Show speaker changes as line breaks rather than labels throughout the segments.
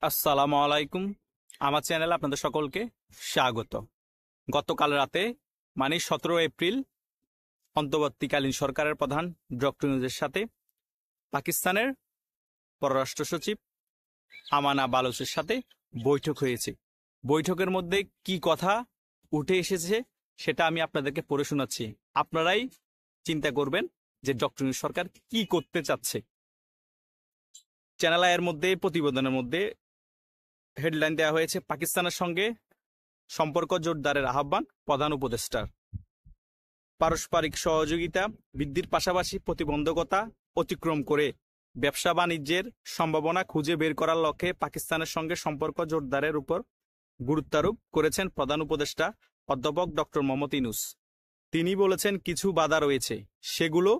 আসসালামু আলাইকুম। আমার চ্যানেলে আপনাদের সকলকে স্বাগত। গতকাল রাতে মানে 17 এপ্রিল অন্তর্বর্তীকালীন সরকারের প্রধান ডক্টর ইউনূসের সাথে পাকিস্তানের পররাষ্ট্র সচিব আমানা বালুচের সাথে বৈঠক হয়েছে। বৈঠকের মধ্যে কি কথা উঠে এসেছে সেটা আমি আপনাদেরকে পড়ে শোনাচ্ছি। আপনারাই চিন্তা করবেন যে ডক্টর ইউনূস সরকার কি করতে চাচ্ছে। চ্যানেল আইয়ের মধ্যে প্রতিবেদনের মধ্যে হেডলাইন দেওয়া হয়েছে, পাকিস্তানের সঙ্গে সম্পর্ক জোরদারের আহ্বান প্রধান উপদেষ্টার। পারস্পরিক সহযোগিতা বৃদ্ধির পাশাপাশি প্রতিবন্ধকতা অতিক্রম করে ব্যবসা বাণিজ্যের সম্ভাবনা খুঁজে বের করার লক্ষ্যে পাকিস্তানের সঙ্গে সম্পর্ক জোরদারের উপর গুরুত্বারোপ করেছেন প্রধান উপদেষ্টা অধ্যাপক ডক্টর মোহাম্মদ ইউনূস। তিনি বলেছেন, কিছু বাধা রয়েছে, সেগুলো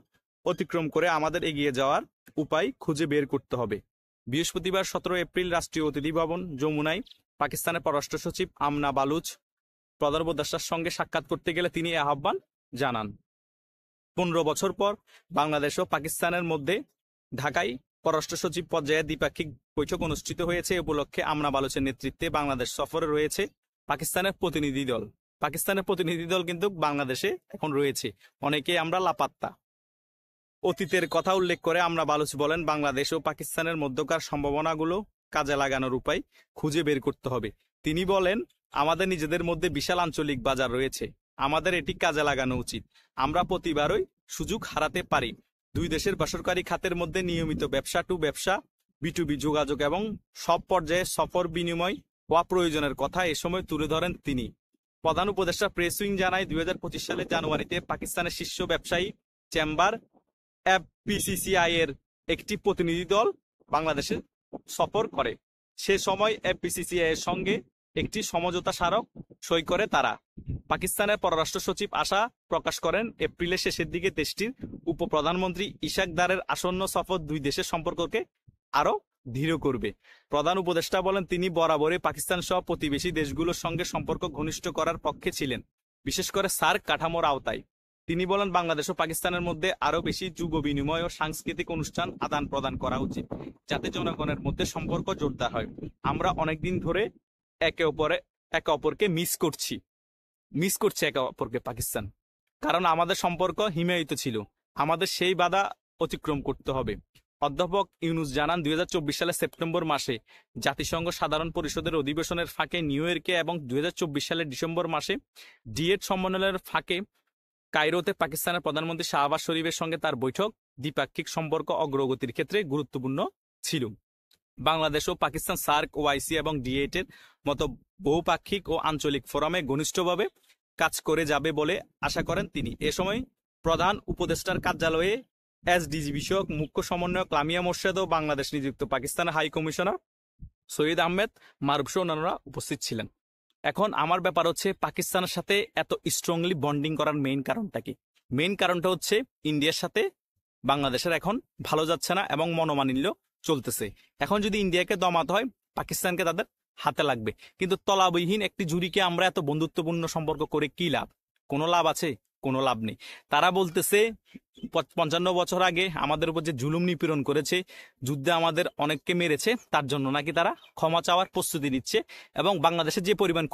অতিক্রম করে আমাদের এগিয়ে যাওয়ার উপায় খুঁজে বের করতে হবে। বৃহস্পতিবার 17 এপ্রিল রাষ্ট্রীয় অতিথি ভবন যমুনায় পাকিস্তানের পররাষ্ট্র সচিব আমনা বালুচ প্রধান উপদেষ্টার সঙ্গে সাক্ষাৎ করতে গেলে তিনি এই আহ্বান জানান। 15 বছর পর বাংলাদেশ ও পাকিস্তানের মধ্যে ঢাকায় পররাষ্ট্র সচিব পর্যায়ে দ্বিপাক্ষিক বৈঠক অনুষ্ঠিত হয়েছে। এ উপলক্ষে আমনা বালুচের নেতৃত্বে বাংলাদেশ সফরে রয়েছে পাকিস্তানের প্রতিনিধি দল। পাকিস্তানের প্রতিনিধি দল কিন্তু বাংলাদেশে এখন রয়েছে, অনেকেই আমরা লাপাত্তা। অতীতের কথা উল্লেখ করে আমরা বালুচ বলেন, বাংলাদেশ ও পাকিস্তানের মধ্যকার সম্ভাবনাগুলো কাজে লাগানোর উপায় খুঁজে বের করতে হবে। তিনি বলেন, আমাদের নিজেদের মধ্যে বিশাল আঞ্চলিক বাজার রয়েছে, আমাদের এটি কাজে লাগানো উচিত। আমরা প্রতিবারই সুযোগ হারাতে পারি। দুই দেশের বেসরকারি খাতের মধ্যে নিয়মিত ব্যবসা টু ব্যবসা B2B যোগাযোগ এবং সব পর্যায়ে সফর বিনিময় হওয়া প্রয়োজনের কথা এ সময় তুলে ধরেন তিনি। প্রধান উপদেষ্টা প্রেস উইং জানায়, 2025 সালের জানুয়ারিতে পাকিস্তানের শীর্ষ ব্যবসায়ী চেম্বার FPCCI এর একটি প্রতিনিধি দল বাংলাদেশে সফর করে। সে সময় FPCCI এর সঙ্গে একটি সমঝোতা স্মারক সই করে তারা। পাকিস্তানের পররাষ্ট্র সচিব আশা প্রকাশ করেন, এপ্রিলের শেষের দিকে দেশটির উপপ্রধানমন্ত্রী ইশাক দারের আসন্ন সফর দুই দেশের সম্পর্ককে আরও দৃঢ় করবে। প্রধান উপদেষ্টা বলেন, তিনি বরাবরই পাকিস্তান সহ প্রতিবেশী দেশগুলোর সঙ্গে সম্পর্ক ঘনিষ্ঠ করার পক্ষে ছিলেন, বিশেষ করে সার্ক কাঠামোর আওতায়। তিনি বলেন, বাংলাদেশ ও পাকিস্তানের মধ্যে আরও বেশি যুগ বিনিময় ও সাংস্কৃতিক অনুষ্ঠান আদান প্রদান করা উচিত, যাতে জনগণের মধ্যে সম্পর্ক জোরদার হয়। আমরা অনেকদিন ধরে একে অপরকে মিস করছি একে অপরকে পাকিস্তান, কারণ আমাদের সম্পর্ক হিমায়িত ছিল। আমাদের সেই বাধা অতিক্রম করতে হবে। অধ্যাপক ইউনূস জানান, 2024 সালের সেপ্টেম্বর মাসে জাতিসংঘ সাধারণ পরিষদের অধিবেশনের ফাঁকে নিউ ইয়র্কে এবং 2024 সালের ডিসেম্বর মাসে D8 সম্মেলনের ফাঁকে কায়রোতে পাকিস্তানের প্রধানমন্ত্রী শাহবাজ শরীফের সঙ্গে তার বৈঠক দ্বিপাক্ষিক সম্পর্ক অগ্রগতির ক্ষেত্রে গুরুত্বপূর্ণ ছিল। বাংলাদেশ ও পাকিস্তান সার্ক, OIC এবং D8 এর মতো বহুপাক্ষিক ও আঞ্চলিক ফোরামে ঘনিষ্ঠভাবে কাজ করে যাবে বলে আশা করেন তিনি। এ সময় প্রধান উপদেষ্টার কার্যালয়ে SDG বিষয়ক মুখ্য সমন্বয়ক লামিয়া মোর্শেদ ও বাংলাদেশ নিযুক্ত পাকিস্তানের হাই কমিশনার সৈয়দ আহমেদ মারুফ সহ অন্যান্যরা উপস্থিত ছিলেন। এখন আমার ব্যাপার হচ্ছে, পাকিস্তানের সাথে এত স্ট্রংলি বন্ডিং করার মেইন কারণটা কি? মেইন কারণটা হচ্ছে, ইন্ডিয়ার সাথে বাংলাদেশের এখন ভালো যাচ্ছে না এবং মনোমালিন্য চলতেছে। এখন যদি ইন্ডিয়াকে দমাতে হয়, পাকিস্তানকে তাদের হাতে লাগবে। কিন্তু তলাবিহীন একটি জুড়িকে আমরা এত বন্ধুত্বপূর্ণ সম্পর্ক করে কি লাভ? কোনো লাভ আছে? কোনো লাভ নেই। তারা বলতেছে 55 বছর আগে আমাদের উপর যে জুলুম নিপীড়ন করেছে, যুদ্ধে আমাদের অনেককে মেরেছে, তার জন্য নাকি তারা ক্ষমা চাওয়ার প্রস্তুতি নিচ্ছে এবং বাংলাদেশে যে পরিমাণ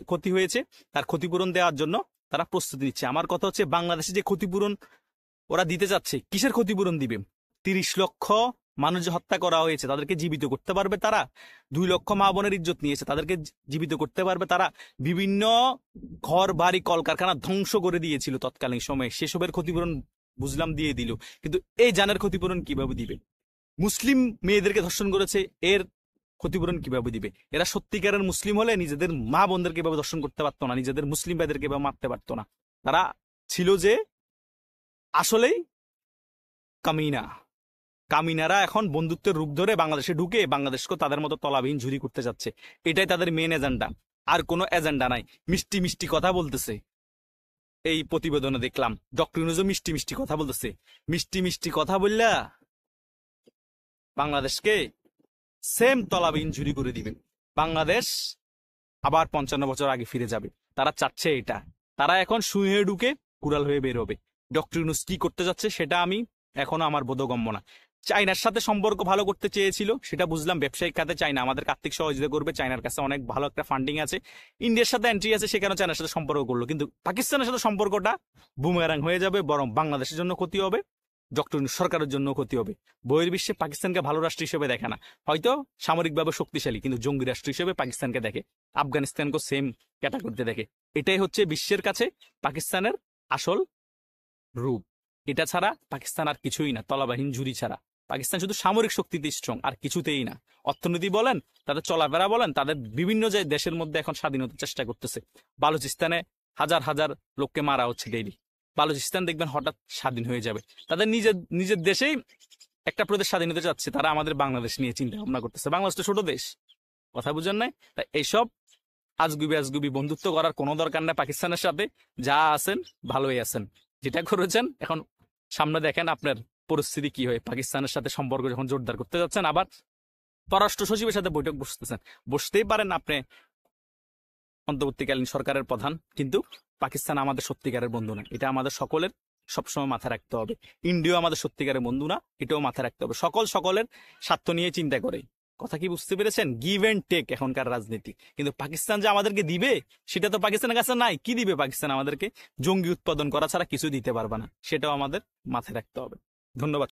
ক্ষতি হয়েছে তার ক্ষতিপূরণ দেওয়ার জন্য তারা প্রস্তুতি নিচ্ছে। আমার কথা হচ্ছে, বাংলাদেশে যে ক্ষতিপূরণ ওরা দিতে যাচ্ছে, কিসের ক্ষতিপূরণ দিবে? 30 লক্ষ মানুষ যে হত্যা করা হয়েছে তাদেরকে জীবিত করতে পারবে তারা? 2 লক্ষ মা বোনের ইজ্জত নিয়েছে, তাদেরকে জীবিত করতে পারবে তারা? বিভিন্ন ঘর বাড়ি কলকারখানা ধ্বংস করে দিয়েছিল তৎকালীন সময়ে, সেসবের ক্ষতিপূরণ বুঝলাম দিয়ে দিল, কিন্তু এই জানের ক্ষতিপূরণ কিভাবে দিবে? মুসলিম মেয়েদেরকে ধর্ষণ করেছে, এর ক্ষতিপূরণ কিভাবে দিবে? এরা সত্যিকারের মুসলিম হলে নিজেদের মা বোনদেরকে এভাবে ধর্ষণ করতে পারতো না, নিজেদের মুসলিম ভাইদেরকে এভাবে মারতে পারতো না। তারা ছিল যে আসলেই কামিনারা এখন বন্ধুত্বের রূপ ধরে বাংলাদেশে ঢুকে বাংলাদেশকে তাদের মতো তলাবিহীন ঝুরি করতে যাচ্ছে। এটাই তাদের মেন এজেন্ডা, আর কোনো এজেন্ডা নাই। মিষ্টি মিষ্টি কথা বলতেছে, এই প্রতিবেদনে দেখলাম ডক্টর ইউনূসও মিষ্টি মিষ্টি কথা বলতেছে। মিষ্টি মিষ্টি কথা বললা বাংলাদেশকে সেম তলাবিহীন ঝুরি করে দিবে। বাংলাদেশ আবার 55 বছর আগে ফিরে যাবে। তারা চাচ্ছে এটা। তারা এখন সুই হয়ে ঢুকে কুড়াল হয়ে বের হবে। ডক্টর ইউনূস কি করতে যাচ্ছে সেটা আমি এখনো আমার বোধগম্য না। চায়নার সাথে সম্পর্ক ভালো করতে চেয়েছিল, সেটা বুঝলাম। ব্যবসায়িক খাতে চায়না আমাদের আর্থিক সহযোগিতা করবে, চায়নার কাছে অনেক ভালো একটা ফান্ডিং আছে, ইন্ডিয়ার সাথে এন্ট্রি আছে, সেখানে চায়নার সাথে সম্পর্ক করলো। কিন্তু পাকিস্তানের সাথে সম্পর্কটা বুমেরাং হয়ে যাবে, বরং বাংলাদেশের জন্য ক্ষতি হবে, ডক্টর ইউনূস সরকারের জন্য ক্ষতি হবে। বহির্বিশ্বে পাকিস্তানকে ভালো রাষ্ট্র হিসেবে দেখে না, হয়তো সামরিকভাবে শক্তিশালী, কিন্তু জঙ্গি রাষ্ট্র হিসেবে পাকিস্তানকে দেখে, আফগানিস্তানকে সেম ক্যাটাগরিতে দেখে। এটাই হচ্ছে বিশ্বের কাছে পাকিস্তানের আসল রূপ। এটা ছাড়া পাকিস্তান আর কিছুই না, তলাবাহীন ঝুরি ছাড়া। পাকিস্তান শুধু সামরিক শক্তিতে স্ট্রং, আর কিছুতেই না। অর্থনীতি বলেন, তাদের চলাফেরা বলেন, তাদের বিভিন্ন যে দেশের মধ্যে এখন স্বাধীনতার চেষ্টা করতেছে। বালুচিস্তানে হাজার হাজার লোককে মারা হচ্ছে ডেইলি। বালুচিস্তান দেখবেন হঠাৎ স্বাধীন হয়ে যাবে, তাদের নিজের নিজের দেশেই একটা প্রদেশ স্বাধীন হতে যাচ্ছে, তারা আমাদের বাংলাদেশ নিয়ে চিন্তা ভাবনা করতেছে। বাংলাদেশ তো ছোট দেশ, কথা বুঝেন নাই? তাই এইসব আজগুবি আজগুবি বন্ধুত্ব করার কোনো দরকার নেই পাকিস্তানের সাথে। যা আছেন ভালোই আছেন, যেটা করেছেন এখন সামনে দেখেন আপনার পরিস্থিতি কি হয়। পাকিস্তানের সাথে সম্পর্ক যখন জোরদার করতে যাচ্ছেন, আবার পররাষ্ট্র সচিবের সাথে বৈঠক বসতেছেন, বসতেই পারেন আপনি অন্তর্বর্তীকালীন সরকারের প্রধান, কিন্তু পাকিস্তান আমাদের সত্যিকারের বন্ধু না, এটা আমাদের সকলের সবসময় মাথায় রাখতে হবে। ইন্ডিয়া আমাদের সত্যিকারের বন্ধু না, এটাও মাথায় রাখতে হবে। সকলের স্বার্থ নিয়ে চিন্তা করে। কথা কি বুঝতে পেরেছেন? গিভ এন্ড টেক এখনকার রাজনীতি। কিন্তু পাকিস্তান যে আমাদেরকে দিবে, সেটা তো পাকিস্তানের কাছে নাই। কি দিবে পাকিস্তান আমাদেরকে? জঙ্গি উৎপাদন করা ছাড়া কিছু দিতে পারবে না, সেটাও আমাদের মাথায় রাখতে হবে। ধন্যবাদ।